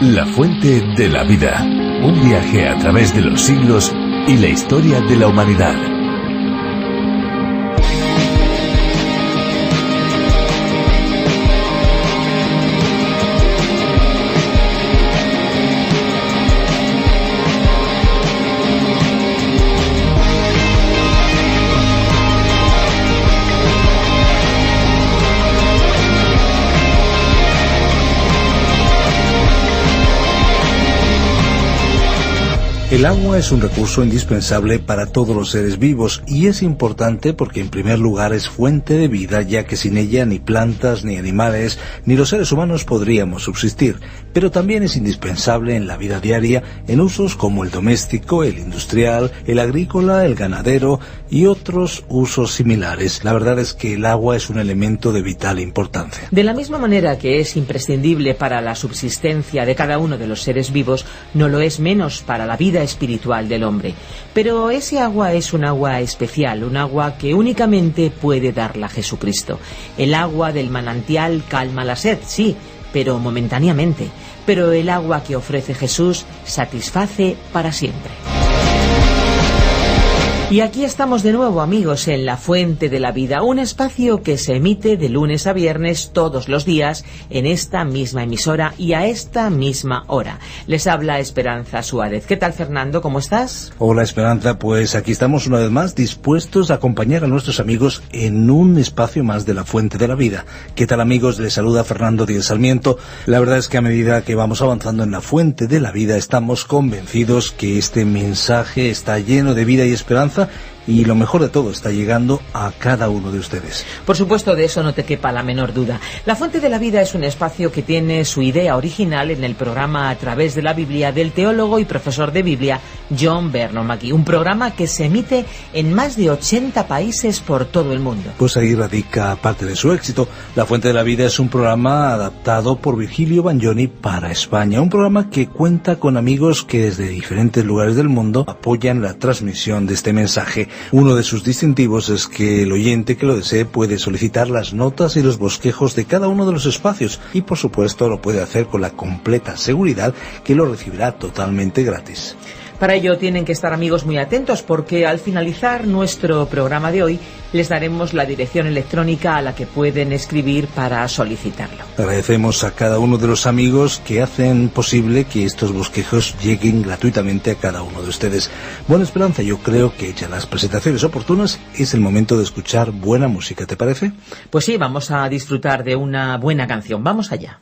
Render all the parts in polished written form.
La fuente de la vida. Un viaje a través de los siglos y la historia de la humanidad. El agua es un recurso indispensable para todos los seres vivos y es importante porque en primer lugar es fuente de vida, ya que sin ella ni plantas, ni animales, ni los seres humanos podríamos subsistir, pero también es indispensable en la vida diaria en usos como el doméstico, el industrial, el agrícola, el ganadero y otros usos similares. La verdad es que el agua es un elemento de vital importancia. De la misma manera que es imprescindible para la subsistencia de cada uno de los seres vivos, no lo es menos para la vida espiritual del hombre. Pero ese agua es un agua especial, un agua que únicamente puede darla Jesucristo. El agua del manantial calma la sed, sí, pero momentáneamente. Pero el agua que ofrece Jesús satisface para siempre. Y aquí estamos de nuevo, amigos, en La Fuente de la Vida, un espacio que se emite de lunes a viernes todos los días en esta misma emisora y a esta misma hora. Les habla Esperanza Suárez. ¿Qué tal, Fernando? ¿Cómo estás? Hola, Esperanza. Pues aquí estamos una vez más dispuestos a acompañar a nuestros amigos en un espacio más de La Fuente de la Vida. ¿Qué tal, amigos? Les saluda Fernando Díaz Sarmiento. La verdad es que a medida que vamos avanzando en La Fuente de la Vida estamos convencidos que este mensaje está lleno de vida y esperanza. Y lo mejor de todo, está llegando a cada uno de ustedes. Por supuesto, de eso no te quepa la menor duda. La Fuente de la Vida es un espacio que tiene su idea original en el programa A Través de la Biblia del teólogo y profesor de Biblia John Vernon McGee. Un programa que se emite en más de 80 países por todo el mundo. Pues ahí radica parte de su éxito. La Fuente de la Vida es un programa adaptado por Virgilio Bagnoni para España. Un programa que cuenta con amigos que desde diferentes lugares del mundo apoyan la transmisión de este mensaje. Uno de sus distintivos es que el oyente que lo desee puede solicitar las notas y los bosquejos de cada uno de los espacios y por supuesto lo puede hacer con la completa seguridad que lo recibirá totalmente gratis. Para ello tienen que estar, amigos, muy atentos porque al finalizar nuestro programa de hoy les daremos la dirección electrónica a la que pueden escribir para solicitarlo. Agradecemos a cada uno de los amigos que hacen posible que estos bosquejos lleguen gratuitamente a cada uno de ustedes. Bueno, Esperanza, yo creo que hechas las presentaciones oportunas es el momento de escuchar buena música, ¿te parece? Pues sí, vamos a disfrutar de una buena canción. Vamos allá.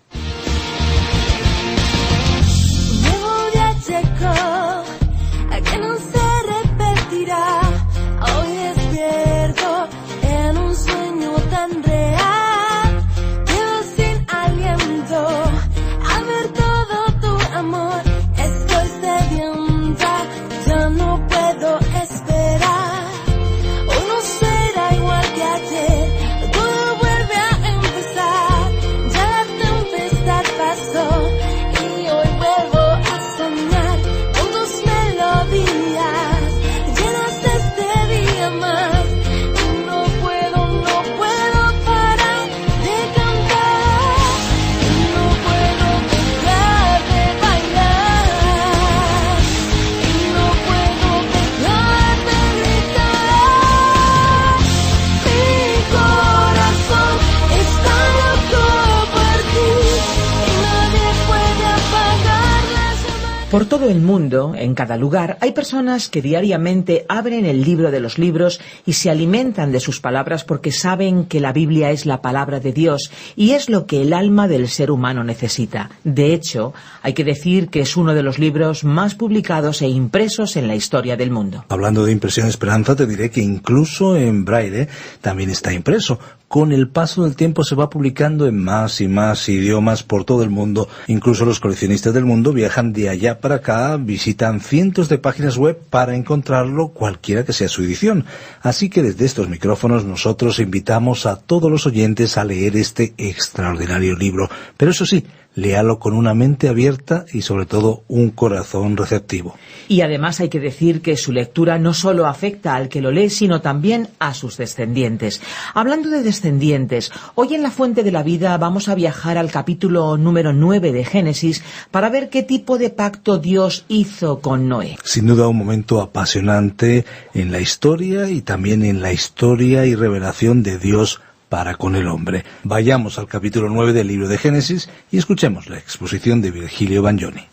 Por todo el mundo, en cada lugar, hay personas que diariamente abren el libro de los libros y se alimentan de sus palabras porque saben que la Biblia es la palabra de Dios y es lo que el alma del ser humano necesita. De hecho, hay que decir que es uno de los libros más publicados e impresos en la historia del mundo. Hablando de impresión, Esperanza, te diré que incluso en braille también está impreso. Con el paso del tiempo se va publicando en más y más idiomas por todo el mundo. Incluso los coleccionistas del mundo viajan de allá para acá, visitan cientos de páginas web para encontrarlo, cualquiera que sea su edición. Así que desde estos micrófonos nosotros invitamos a todos los oyentes a leer este extraordinario libro. Pero eso sí, léalo con una mente abierta y sobre todo un corazón receptivo. Y además hay que decir que su lectura no solo afecta al que lo lee, sino también a sus descendientes. Hablando de descendientes, hoy en La Fuente de la Vida vamos a viajar al capítulo número 9 de Génesis para ver qué tipo de pacto Dios hizo con Noé. Sin duda un momento apasionante en la historia y también en la historia y revelación de Dios para con el hombre. Vayamos al capítulo 9 del libro de Génesis y escuchemos la exposición de Virgilio Bagnoni.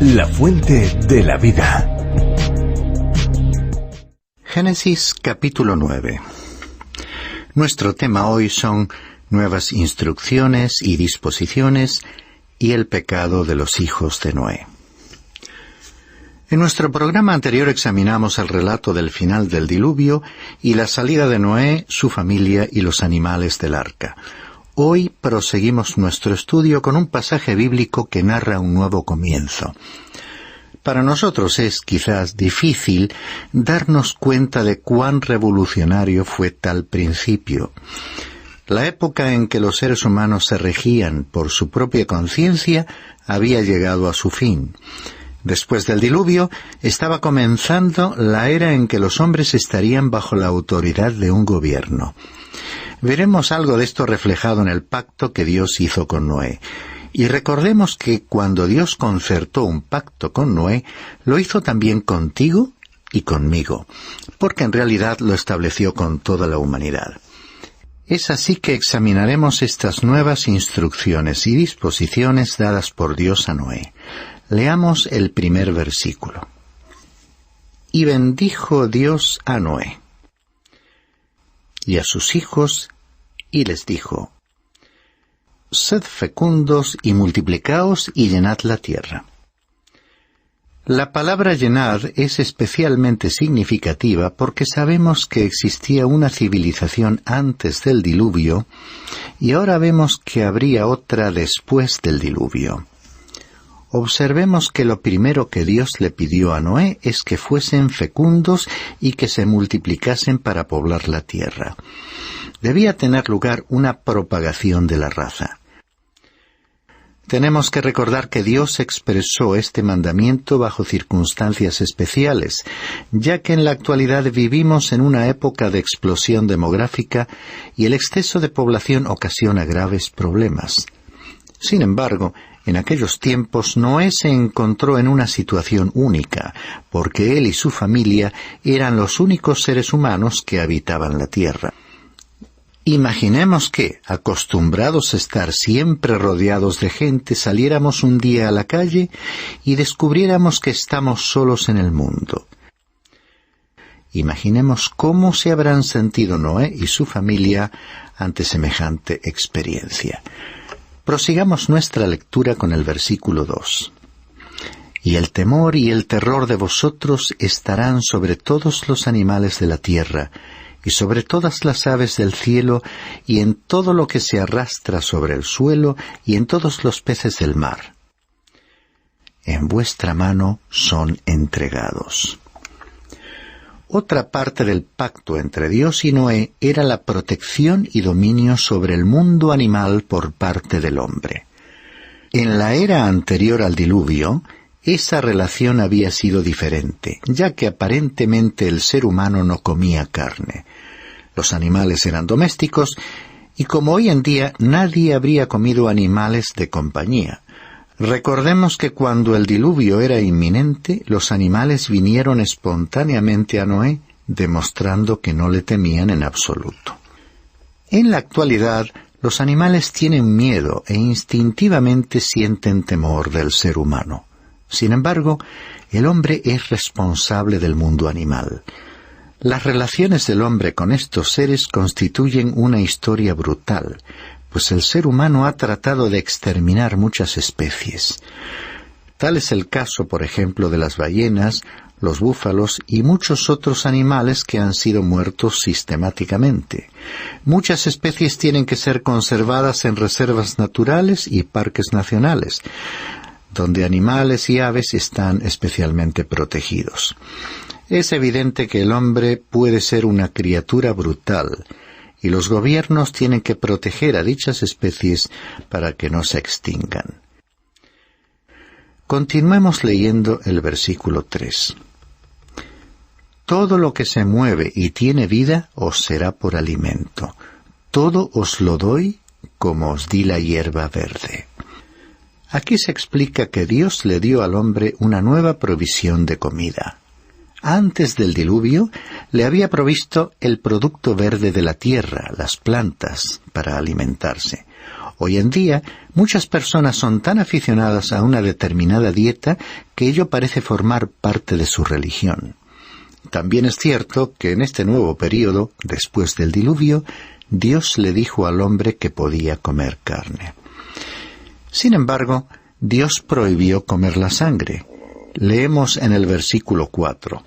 La Fuente de la Vida. Génesis capítulo 9. Nuestro tema hoy son nuevas instrucciones y disposiciones y el pecado de los hijos de Noé. En nuestro programa anterior examinamos el relato del final del diluvio y la salida de Noé, su familia y los animales del arca. Hoy proseguimos nuestro estudio con un pasaje bíblico que narra un nuevo comienzo. Para nosotros es quizás difícil darnos cuenta de cuán revolucionario fue tal principio. La época en que los seres humanos se regían por su propia conciencia había llegado a su fin. Después del diluvio, estaba comenzando la era en que los hombres estarían bajo la autoridad de un gobierno. Veremos algo de esto reflejado en el pacto que Dios hizo con Noé. Y recordemos que cuando Dios concertó un pacto con Noé, lo hizo también contigo y conmigo, porque en realidad lo estableció con toda la humanidad. Es así que examinaremos estas nuevas instrucciones y disposiciones dadas por Dios a Noé. Leamos el primer versículo. Y bendijo Dios a Noé y a sus hijos, y les dijo: Sed fecundos y multiplicaos y llenad la tierra. La palabra llenar es especialmente significativa porque sabemos que existía una civilización antes del diluvio y ahora vemos que habría otra después del diluvio. Observemos que lo primero que Dios le pidió a Noé es que fuesen fecundos y que se multiplicasen para poblar la tierra. Debía tener lugar una propagación de la raza. Tenemos que recordar que Dios expresó este mandamiento bajo circunstancias especiales, ya que en la actualidad vivimos en una época de explosión demográfica y el exceso de población ocasiona graves problemas. Sin embargo, en aquellos tiempos Noé se encontró en una situación única, porque él y su familia eran los únicos seres humanos que habitaban la tierra. Imaginemos que, acostumbrados a estar siempre rodeados de gente, saliéramos un día a la calle y descubriéramos que estamos solos en el mundo. Imaginemos cómo se habrán sentido Noé y su familia ante semejante experiencia. Prosigamos nuestra lectura con el versículo 2. Y el temor y el terror de vosotros estarán sobre todos los animales de la tierra, y sobre todas las aves del cielo, y en todo lo que se arrastra sobre el suelo, y en todos los peces del mar. En vuestra mano son entregados. Otra parte del pacto entre Dios y Noé era la protección y dominio sobre el mundo animal por parte del hombre. En la era anterior al diluvio, esa relación había sido diferente, ya que aparentemente el ser humano no comía carne. Los animales eran domésticos, y como hoy en día nadie habría comido animales de compañía. Recordemos que cuando el diluvio era inminente, los animales vinieron espontáneamente a Noé, demostrando que no le temían en absoluto. En la actualidad, los animales tienen miedo e instintivamente sienten temor del ser humano. Sin embargo, el hombre es responsable del mundo animal. Las relaciones del hombre con estos seres constituyen una historia brutal, pues el ser humano ha tratado de exterminar muchas especies. Tal es el caso, por ejemplo, de las ballenas, los búfalos y muchos otros animales que han sido muertos sistemáticamente. Muchas especies tienen que ser conservadas en reservas naturales y parques nacionales, donde animales y aves están especialmente protegidos. Es evidente que el hombre puede ser una criatura brutal, y los gobiernos tienen que proteger a dichas especies para que no se extingan. Continuemos leyendo el versículo 3. Todo lo que se mueve y tiene vida os será por alimento. Todo os lo doy como os di la hierba verde. Aquí se explica que Dios le dio al hombre una nueva provisión de comida. Antes del diluvio, le había provisto el producto verde de la tierra, las plantas, para alimentarse. Hoy en día, muchas personas son tan aficionadas a una determinada dieta que ello parece formar parte de su religión. También es cierto que en este nuevo período, después del diluvio, Dios le dijo al hombre que podía comer carne. Sin embargo, Dios prohibió comer la sangre. Leemos en el versículo 4.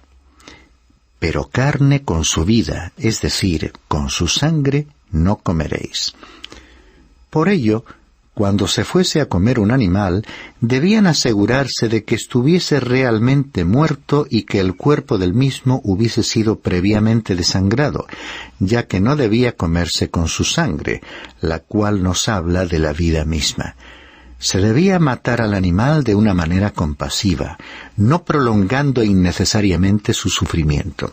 Pero carne con su vida, es decir, con su sangre, no comeréis. Por ello, cuando se fuese a comer un animal, debían asegurarse de que estuviese realmente muerto y que el cuerpo del mismo hubiese sido previamente desangrado, ya que no debía comerse con su sangre, la cual nos habla de la vida misma. Se debía matar al animal de una manera compasiva, no prolongando innecesariamente su sufrimiento.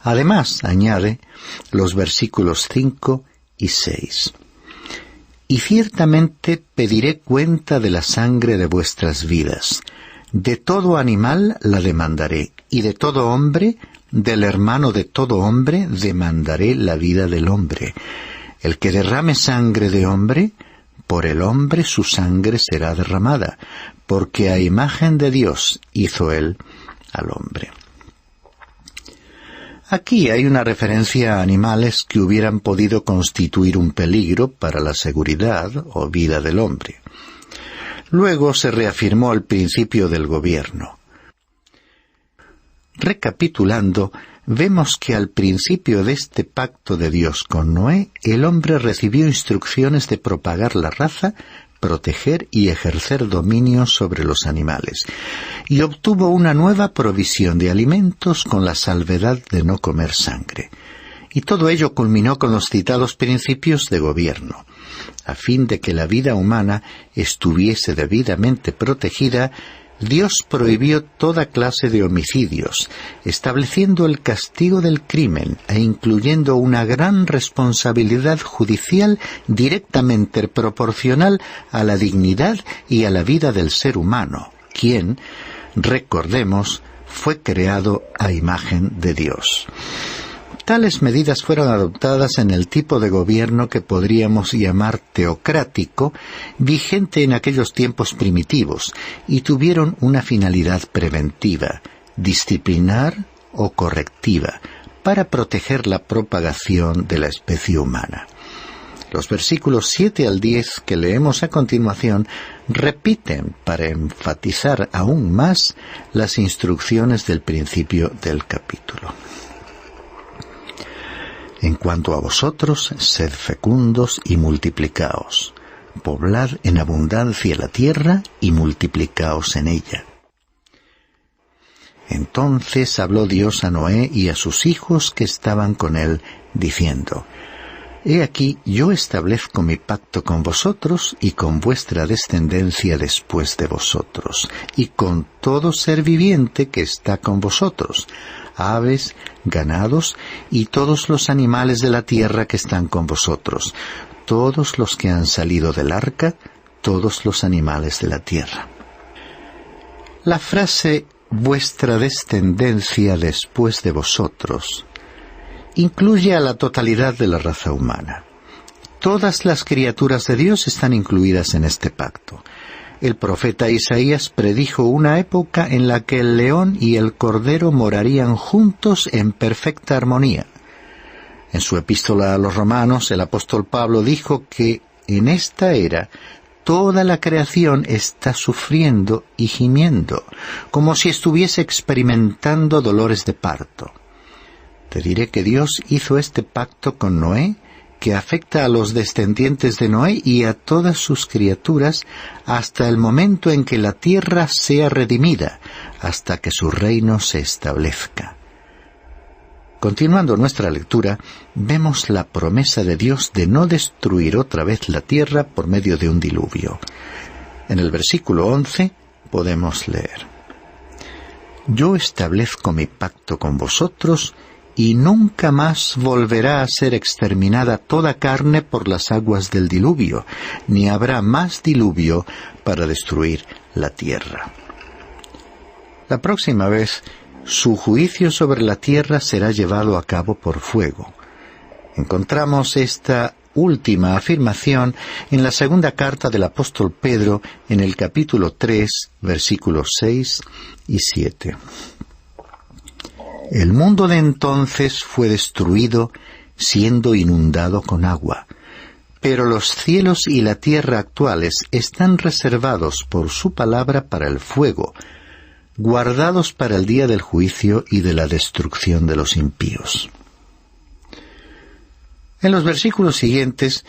Además, añade los versículos 5 y 6. Y ciertamente pediré cuenta de la sangre de vuestras vidas. De todo animal la demandaré, y de todo hombre, del hermano de todo hombre, demandaré la vida del hombre. El que derrame sangre de hombre, por el hombre su sangre será derramada, porque a imagen de Dios hizo él al hombre. Aquí hay una referencia a animales que hubieran podido constituir un peligro para la seguridad o vida del hombre. Luego se reafirmó el principio del gobierno. Recapitulando, vemos que al principio de este pacto de Dios con Noé, el hombre recibió instrucciones de propagar la raza, proteger y ejercer dominio sobre los animales, y obtuvo una nueva provisión de alimentos con la salvedad de no comer sangre. Y todo ello culminó con los citados principios de gobierno. A fin de que la vida humana estuviese debidamente protegida, Dios prohibió toda clase de homicidios, estableciendo el castigo del crimen e incluyendo una gran responsabilidad judicial directamente proporcional a la dignidad y a la vida del ser humano, quien, recordemos, fue creado a imagen de Dios. Tales medidas fueron adoptadas en el tipo de gobierno que podríamos llamar teocrático, vigente en aquellos tiempos primitivos, y tuvieron una finalidad preventiva, disciplinar o correctiva, para proteger la propagación de la especie humana. Los versículos 7 al 10 que leemos a continuación repiten para enfatizar aún más las instrucciones del principio del capítulo. En cuanto a vosotros, sed fecundos y multiplicaos. Poblad en abundancia la tierra y multiplicaos en ella. Entonces habló Dios a Noé y a sus hijos que estaban con él, diciendo: He aquí, yo establezco mi pacto con vosotros y con vuestra descendencia después de vosotros, y con todo ser viviente que está con vosotros, aves, ganados y todos los animales de la tierra que están con vosotros, todos los que han salido del arca, todos los animales de la tierra. La frase vuestra descendencia después de vosotros incluye a la totalidad de la raza humana. Todas las criaturas de Dios están incluidas en este pacto. El profeta Isaías predijo una época en la que el león y el cordero morarían juntos en perfecta armonía. En su epístola a los Romanos, el apóstol Pablo dijo que en esta era toda la creación está sufriendo y gimiendo, como si estuviese experimentando dolores de parto. Te diré que Dios hizo este pacto con Noé, que afecta a los descendientes de Noé y a todas sus criaturas, hasta el momento en que la tierra sea redimida, hasta que su reino se establezca. Continuando nuestra lectura, vemos la promesa de Dios de no destruir otra vez la tierra por medio de un diluvio. En el versículo 11 podemos leer: Yo establezco mi pacto con vosotros, y nunca más volverá a ser exterminada toda carne por las aguas del diluvio, ni habrá más diluvio para destruir la tierra. La próxima vez, su juicio sobre la tierra será llevado a cabo por fuego. Encontramos esta última afirmación en la segunda carta del apóstol Pedro, en el capítulo 3, versículos 6 y 7. El mundo de entonces fue destruido, siendo inundado con agua, pero los cielos y la tierra actuales están reservados por su palabra para el fuego, guardados para el día del juicio y de la destrucción de los impíos. En los versículos siguientes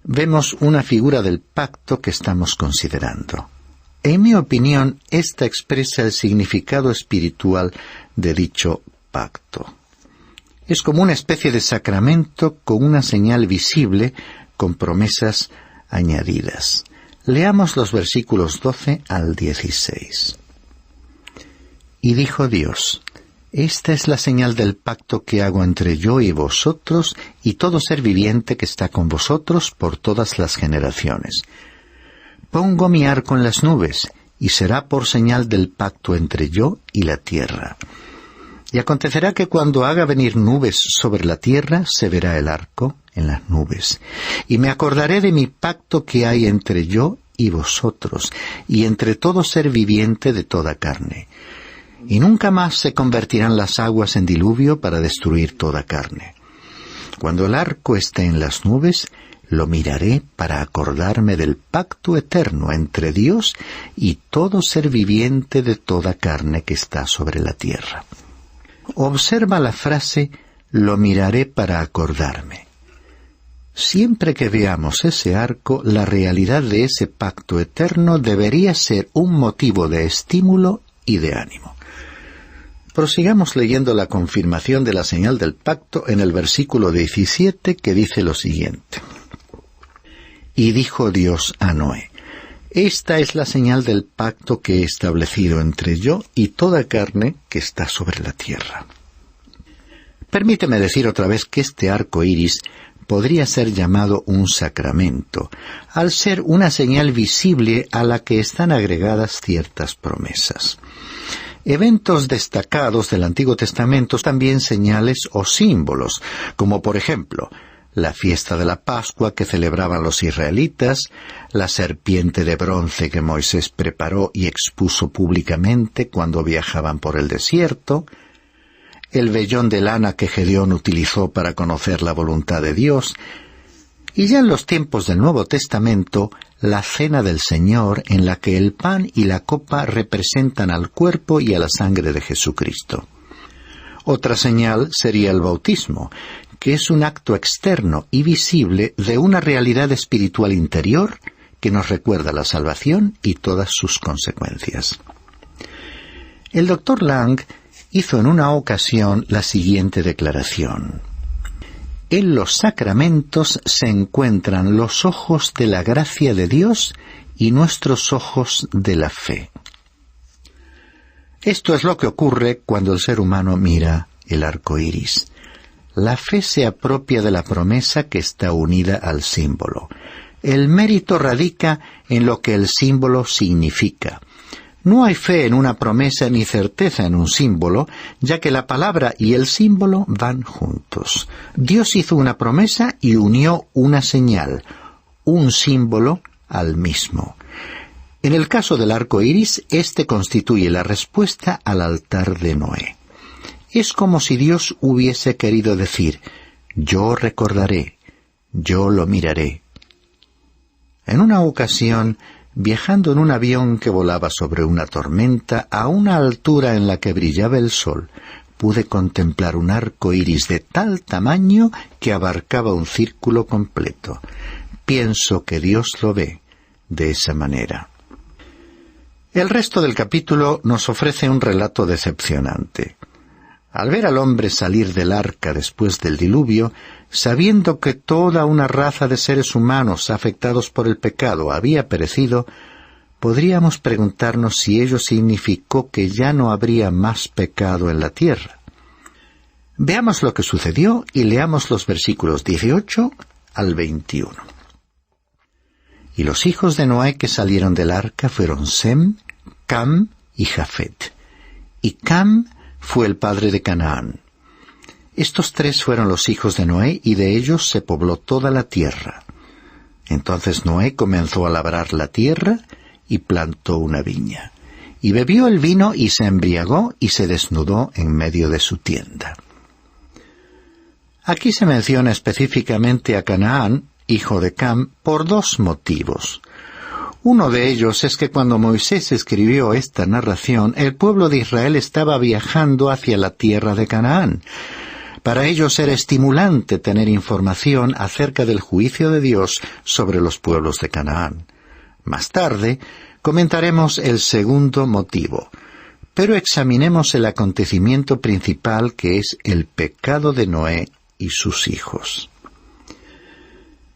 vemos una figura del pacto que estamos considerando. En mi opinión, esta expresa el significado espiritual de dicho pacto. Es como una especie de sacramento con una señal visible, con promesas añadidas. Leamos los versículos 12 al 16. Y dijo Dios: Esta es la señal del pacto que hago entre yo y vosotros y todo ser viviente que está con vosotros por todas las generaciones. Pongo mi arco en las nubes, y será por señal del pacto entre yo y la tierra. Y acontecerá que cuando haga venir nubes sobre la tierra, se verá el arco en las nubes. Y me acordaré de mi pacto que hay entre yo y vosotros, y entre todo ser viviente de toda carne. Y nunca más se convertirán las aguas en diluvio para destruir toda carne. Cuando el arco esté en las nubes, lo miraré para acordarme del pacto eterno entre Dios y todo ser viviente de toda carne que está sobre la tierra. Observa la frase, lo miraré para acordarme. Siempre que veamos ese arco, la realidad de ese pacto eterno debería ser un motivo de estímulo y de ánimo. Prosigamos leyendo la confirmación de la señal del pacto en el versículo 17, que dice lo siguiente: Y dijo Dios a Noé: Esta es la señal del pacto que he establecido entre yo y toda carne que está sobre la tierra. Permíteme decir otra vez que este arco iris podría ser llamado un sacramento, al ser una señal visible a la que están agregadas ciertas promesas. Eventos destacados del Antiguo Testamento, también señales o símbolos, como por ejemplo, la fiesta de la Pascua que celebraban los israelitas, la serpiente de bronce que Moisés preparó y expuso públicamente cuando viajaban por el desierto, el vellón de lana que Gedeón utilizó para conocer la voluntad de Dios, y ya en los tiempos del Nuevo Testamento, la cena del Señor, en la que el pan y la copa representan al cuerpo y a la sangre de Jesucristo. Otra señal sería el bautismo, que es un acto externo y visible de una realidad espiritual interior que nos recuerda la salvación y todas sus consecuencias. El Dr. Lang hizo en una ocasión la siguiente declaración: En los sacramentos se encuentran los ojos de la gracia de Dios y nuestros ojos de la fe. Esto es lo que ocurre cuando el ser humano mira el arco iris. La fe se apropia de la promesa que está unida al símbolo. El mérito radica en lo que el símbolo significa. No hay fe en una promesa ni certeza en un símbolo, ya que la palabra y el símbolo van juntos. Dios hizo una promesa y unió una señal, un símbolo al mismo. En el caso del arco iris, este constituye la respuesta al altar de Noé. Es como si Dios hubiese querido decir: yo recordaré, yo lo miraré. En una ocasión, viajando en un avión que volaba sobre una tormenta a una altura en la que brillaba el sol, pude contemplar un arco iris de tal tamaño que abarcaba un círculo completo. Pienso que Dios lo ve de esa manera. El resto del capítulo nos ofrece un relato decepcionante. Al ver al hombre salir del arca después del diluvio, sabiendo que toda una raza de seres humanos afectados por el pecado había perecido, podríamos preguntarnos si ello significó que ya no habría más pecado en la tierra. Veamos lo que sucedió y leamos los versículos 18 al 21. Y los hijos de Noé que salieron del arca fueron Sem, Cam y Jafet. Y Cam fue el padre de Canaán. Estos tres fueron los hijos de Noé, y de ellos se pobló toda la tierra. Entonces Noé comenzó a labrar la tierra y plantó una viña. Y bebió el vino y se embriagó y se desnudó en medio de su tienda. Aquí se menciona específicamente a Canaán, hijo de Cam, por dos motivos. Uno de ellos es que cuando Moisés escribió esta narración, el pueblo de Israel estaba viajando hacia la tierra de Canaán. Para ellos era estimulante tener información acerca del juicio de Dios sobre los pueblos de Canaán. Más tarde comentaremos el segundo motivo, pero examinemos el acontecimiento principal, que es el pecado de Noé y sus hijos.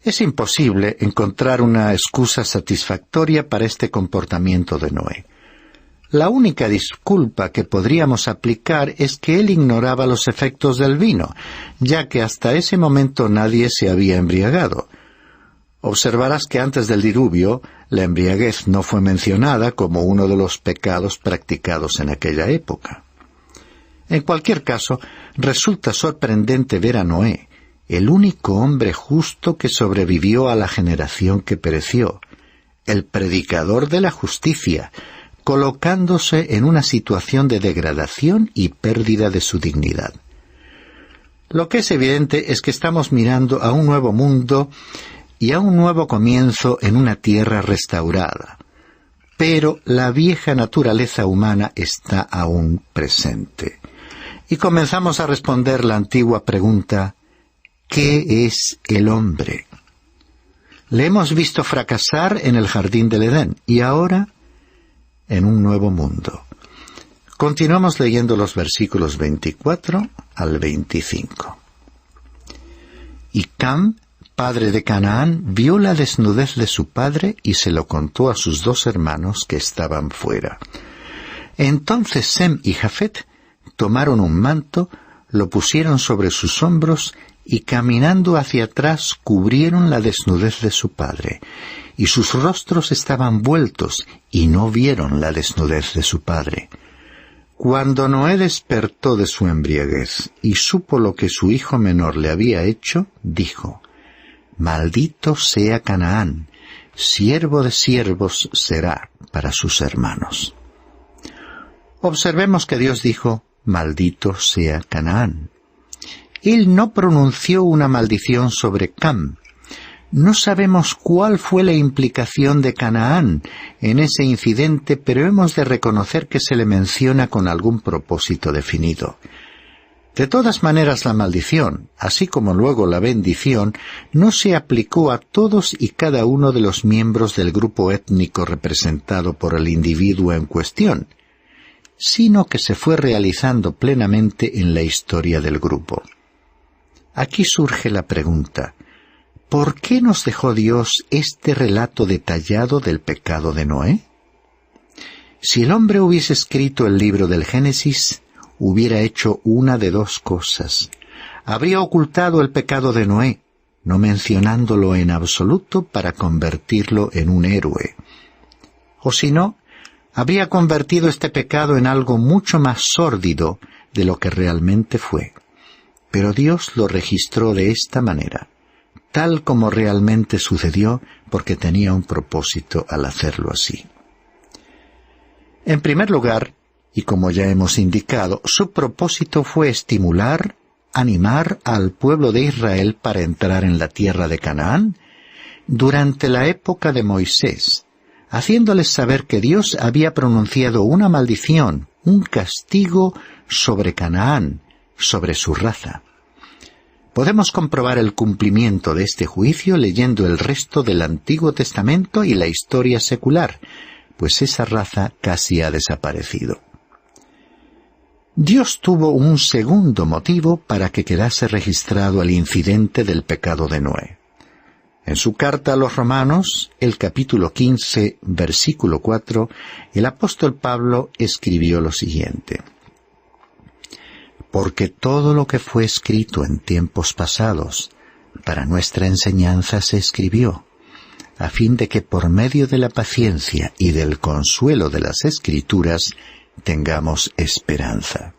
Es imposible encontrar una excusa satisfactoria para este comportamiento de Noé. La única disculpa que podríamos aplicar es que él ignoraba los efectos del vino, ya que hasta ese momento nadie se había embriagado. Observarás que antes del diluvio, la embriaguez no fue mencionada como uno de los pecados practicados en aquella época. En cualquier caso, resulta sorprendente ver a Noé, el único hombre justo que sobrevivió a la generación que pereció, el predicador de la justicia, colocándose en una situación de degradación y pérdida de su dignidad. Lo que es evidente es que estamos mirando a un nuevo mundo y a un nuevo comienzo en una tierra restaurada. Pero la vieja naturaleza humana está aún presente. Y comenzamos a responder la antigua pregunta: ¿qué es el hombre? Le hemos visto fracasar en el jardín del Edén y ahora en un nuevo mundo. Continuamos leyendo los versículos 24 al 25. Y Cam, padre de Canaán, vio la desnudez de su padre y se lo contó a sus dos hermanos que estaban fuera. Entonces Sem y Jafet tomaron un manto, lo pusieron sobre sus hombros y caminando hacia atrás cubrieron la desnudez de su padre, y sus rostros estaban vueltos y no vieron la desnudez de su padre. Cuando Noé despertó de su embriaguez y supo lo que su hijo menor le había hecho, dijo: «Maldito sea Canaán, siervo de siervos será para sus hermanos». Observemos que Dios dijo: «Maldito sea Canaán». Él no pronunció una maldición sobre Cam. No sabemos cuál fue la implicación de Canaán en ese incidente, pero hemos de reconocer que se le menciona con algún propósito definido. De todas maneras, la maldición, así como luego la bendición, no se aplicó a todos y cada uno de los miembros del grupo étnico representado por el individuo en cuestión, sino que se fue realizando plenamente en la historia del grupo. Aquí surge la pregunta: ¿por qué nos dejó Dios este relato detallado del pecado de Noé? Si el hombre hubiese escrito el libro del Génesis, hubiera hecho una de dos cosas. Habría ocultado el pecado de Noé, no mencionándolo en absoluto para convertirlo en un héroe. O si no, habría convertido este pecado en algo mucho más sórdido de lo que realmente fue. Pero Dios lo registró de esta manera, tal como realmente sucedió, porque tenía un propósito al hacerlo así. En primer lugar, y como ya hemos indicado, su propósito fue estimular, animar al pueblo de Israel para entrar en la tierra de Canaán durante la época de Moisés, haciéndoles saber que Dios había pronunciado una maldición, un castigo sobre Canaán, sobre su raza. Podemos comprobar el cumplimiento de este juicio leyendo el resto del Antiguo Testamento y la historia secular, pues esa raza casi ha desaparecido. Dios tuvo un segundo motivo para que quedase registrado el incidente del pecado de Noé. En su carta a los Romanos, el capítulo 15, versículo 4, el apóstol Pablo escribió lo siguiente: «Porque todo lo que fue escrito en tiempos pasados, para nuestra enseñanza se escribió, a fin de que por medio de la paciencia y del consuelo de las Escrituras tengamos esperanza».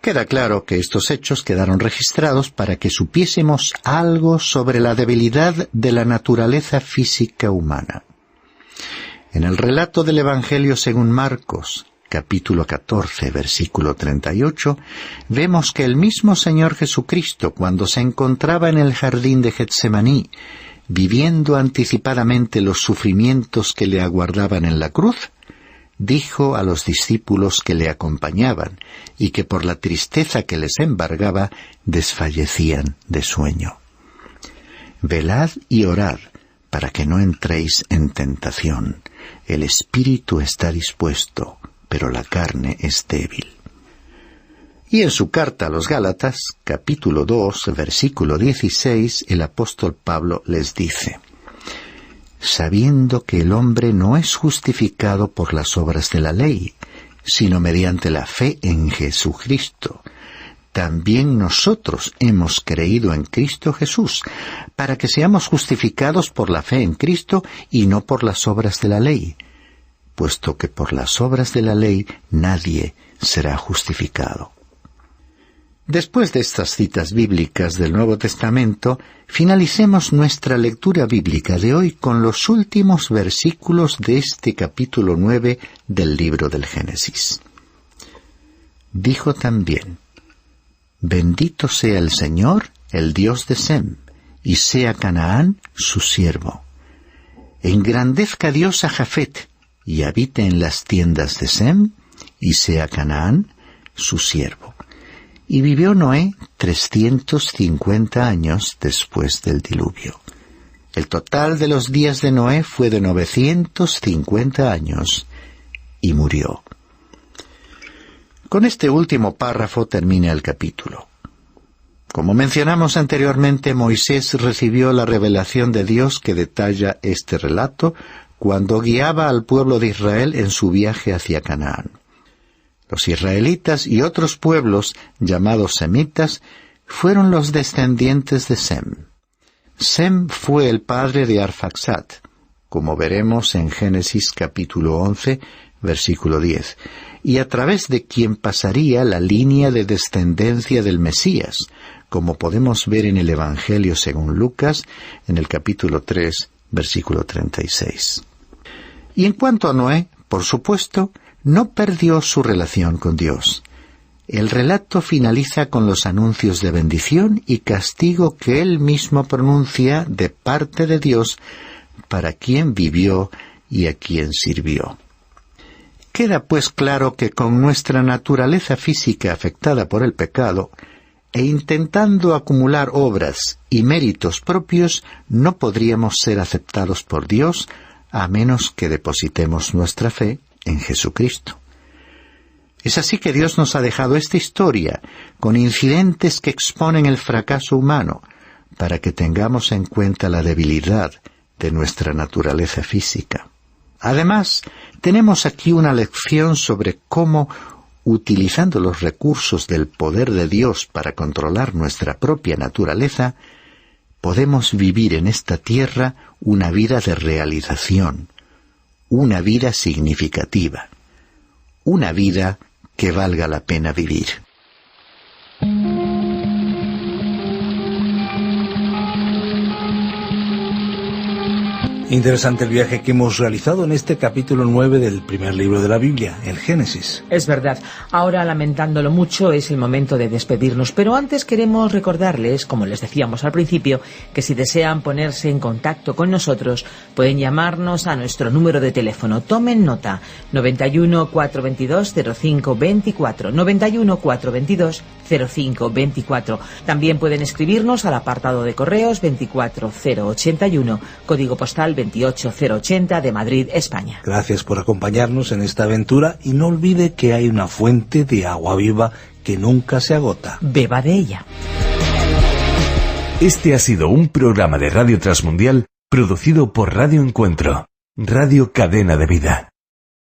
Queda claro que estos hechos quedaron registrados para que supiésemos algo sobre la debilidad de la naturaleza física humana. En el relato del Evangelio según Marcos, capítulo 14, versículo 38, vemos que el mismo Señor Jesucristo, cuando se encontraba en el jardín de Getsemaní, viviendo anticipadamente los sufrimientos que le aguardaban en la cruz, dijo a los discípulos que le acompañaban y que por la tristeza que les embargaba desfallecían de sueño: «Velad y orad para que no entréis en tentación. El espíritu está dispuesto, pero la carne es débil». Y en su carta a los Gálatas, capítulo 2, versículo 16, el apóstol Pablo les dice: «Sabiendo que el hombre no es justificado por las obras de la ley, sino mediante la fe en Jesucristo, también nosotros hemos creído en Cristo Jesús, para que seamos justificados por la fe en Cristo y no por las obras de la ley, puesto que por las obras de la ley nadie será justificado». Después de estas citas bíblicas del Nuevo Testamento, finalicemos nuestra lectura bíblica de hoy con los últimos versículos de este capítulo 9 del libro del Génesis. Dijo también: «Bendito sea el Señor, el Dios de Sem, y sea Canaán su siervo. Engrandezca Dios a Jafet, y habite en las tiendas de Sem, y sea Canaán su siervo». Y vivió Noé 350 años después del diluvio. El total de los días de Noé fue de 950 años, y murió. Con este último párrafo termina el capítulo. Como mencionamos anteriormente, Moisés recibió la revelación de Dios que detalla este relato cuando guiaba al pueblo de Israel en su viaje hacia Canaán. Los israelitas y otros pueblos, llamados semitas, fueron los descendientes de Sem. Sem fue el padre de Arfaxad, como veremos en Génesis capítulo 11, versículo 10, y a través de quien pasaría la línea de descendencia del Mesías, como podemos ver en el Evangelio según Lucas, en el capítulo 3, versículo 36. Y en cuanto a Noé, por supuesto, no perdió su relación con Dios. El relato finaliza con los anuncios de bendición y castigo que él mismo pronuncia de parte de Dios para quien vivió y a quien sirvió. Queda pues claro que con nuestra naturaleza física afectada por el pecado, e intentando acumular obras y méritos propios, no podríamos ser aceptados por Dios a menos que depositemos nuestra fe en Jesucristo. Es así que Dios nos ha dejado esta historia, con incidentes que exponen el fracaso humano, para que tengamos en cuenta la debilidad de nuestra naturaleza física. Además, tenemos aquí una lección sobre cómo, utilizando los recursos del poder de Dios para controlar nuestra propia naturaleza, podemos vivir en esta tierra una vida de realización, una vida significativa, una vida que valga la pena vivir. Interesante el viaje que hemos realizado en este capítulo 9 del primer libro de la Biblia, el Génesis. Es verdad. Ahora, lamentándolo mucho, es el momento de despedirnos. Pero antes queremos recordarles, como les decíamos al principio, que si desean ponerse en contacto con nosotros, pueden llamarnos a nuestro número de teléfono. Tomen nota: 91 422 0524. 91 422 0524. También pueden escribirnos al apartado de correos 24081, código postal 28080 de Madrid, España. Gracias por acompañarnos en esta aventura y no olvide que hay una fuente de agua viva que nunca se agota. Beba de ella. Este ha sido un programa de Radio Transmundial producido por Radio Encuentro, Radio Cadena de Vida.